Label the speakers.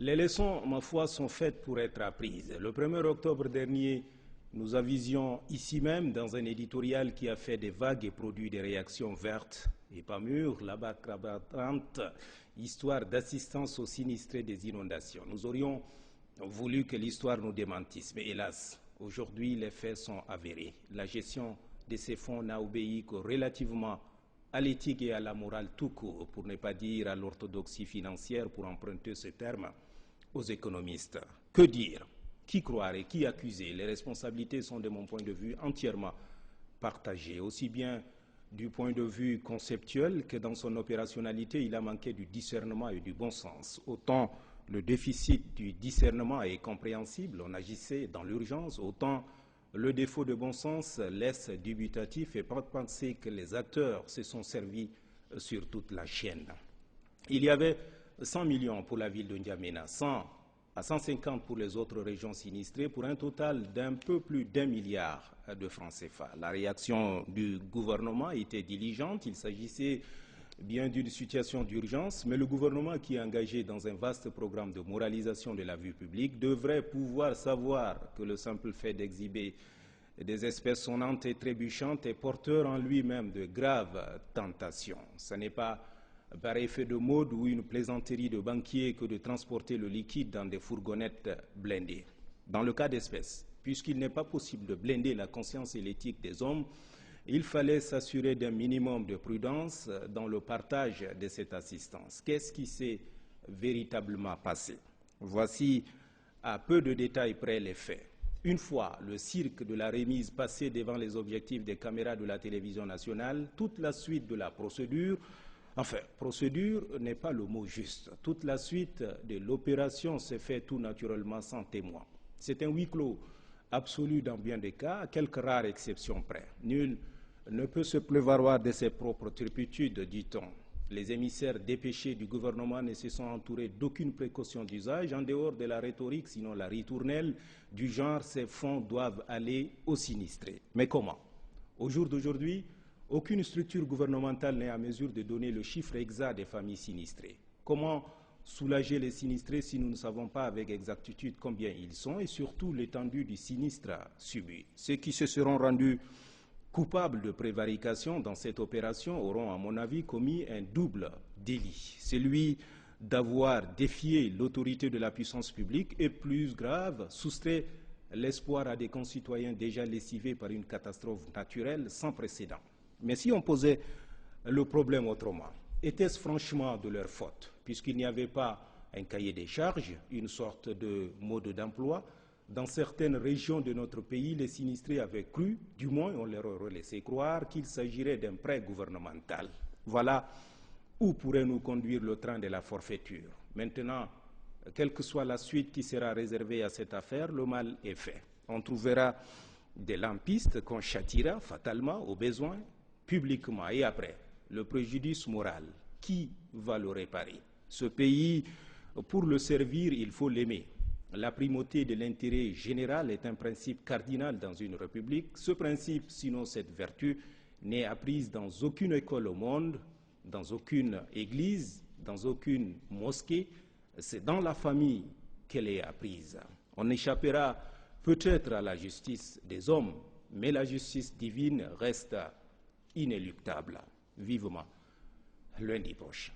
Speaker 1: Les leçons, ma foi, sont faites pour être apprises. Le 1er octobre dernier, nous avisions ici même, dans un éditorial qui a fait des vagues et produit des réactions vertes et pas mûres, la bacrabantante histoire d'assistance aux sinistrés des inondations. Nous aurions voulu que l'histoire nous démentisse, mais hélas, aujourd'hui, les faits sont avérés. La gestion de ces fonds n'a obéi que relativement à l'éthique et à la morale tout court, pour ne pas dire à l'orthodoxie financière, pour emprunter ce terme aux économistes. Que dire? Qui croire et qui accuser? Les responsabilités sont, de mon point de vue, entièrement partagées, aussi bien du point de vue conceptuel que dans son opérationnalité, il a manqué du discernement et du bon sens. Autant le déficit du discernement est compréhensible, on agissait dans l'urgence, autant le défaut de bon sens laisse dubitatif et porte penser que les acteurs se sont servis sur toute la chaîne. Il y avait 100 millions pour la ville de N'Djamena, 100 à 150 pour les autres régions sinistrées, pour un total d'un peu plus d'1 milliard de francs CFA. La réaction du gouvernement était diligente, il s'agissait bien d'une situation d'urgence, mais le gouvernement qui est engagé dans un vaste programme de moralisation de la vie publique devrait pouvoir savoir que le simple fait d'exhiber des espèces sonnantes et trébuchantes est porteur en lui-même de graves tentations. Ce n'est pas par effet de mode ou une plaisanterie de banquier que de transporter le liquide dans des fourgonnettes blindées. Dans le cas d'espèces, puisqu'il n'est pas possible de blinder la conscience et l'éthique des hommes, il fallait s'assurer d'un minimum de prudence dans le partage de cette assistance. Qu'est-ce qui s'est véritablement passé? Voici à peu de détails près les faits. Une fois le cirque de la remise passé devant les objectifs des caméras de la télévision nationale, toute la suite de la procédure, enfin, procédure n'est pas le mot juste. Toute la suite de l'opération s'est faite tout naturellement sans témoin. C'est un huis clos absolu dans bien des cas, à quelques rares exceptions près. Nul ne peut se prévaloir de ses propres turpitudes, dit-on. Les émissaires dépêchés du gouvernement ne se sont entourés d'aucune précaution d'usage, en dehors de la rhétorique, sinon la ritournelle, du genre « ces fonds doivent aller aux sinistrés ». Mais comment? Au jour d'aujourd'hui, aucune structure gouvernementale n'est à mesure de donner le chiffre exact des familles sinistrées. Comment soulager les sinistrés si nous ne savons pas avec exactitude combien ils sont et surtout l'étendue du sinistre subi? Ceux qui se seront rendus coupables de prévarication dans cette opération auront, à mon avis, commis un double délit. Celui d'avoir défié l'autorité de la puissance publique et, plus grave, soustrait l'espoir à des concitoyens déjà lessivés par une catastrophe naturelle sans précédent. Mais si on posait le problème autrement, était-ce franchement de leur faute, puisqu'il n'y avait pas un cahier des charges, une sorte de mode d'emploi? Dans certaines régions de notre pays, les sinistrés avaient cru, du moins on leur aurait laissé croire, qu'il s'agirait d'un prêt gouvernemental. Voilà où pourrait nous conduire le train de la forfaiture. Maintenant, quelle que soit la suite qui sera réservée à cette affaire, le mal est fait. On trouvera des lampistes qu'on châtiera fatalement au besoin, publiquement, et après, le préjudice moral, qui va le réparer? Ce pays, pour le servir, il faut l'aimer. La primauté de l'intérêt général est un principe cardinal dans une république. Ce principe, sinon cette vertu, n'est apprise dans aucune école au monde, dans aucune église, dans aucune mosquée. C'est dans la famille qu'elle est apprise. On échappera peut-être à la justice des hommes, mais la justice divine reste inéluctable. Vivement lundi prochain.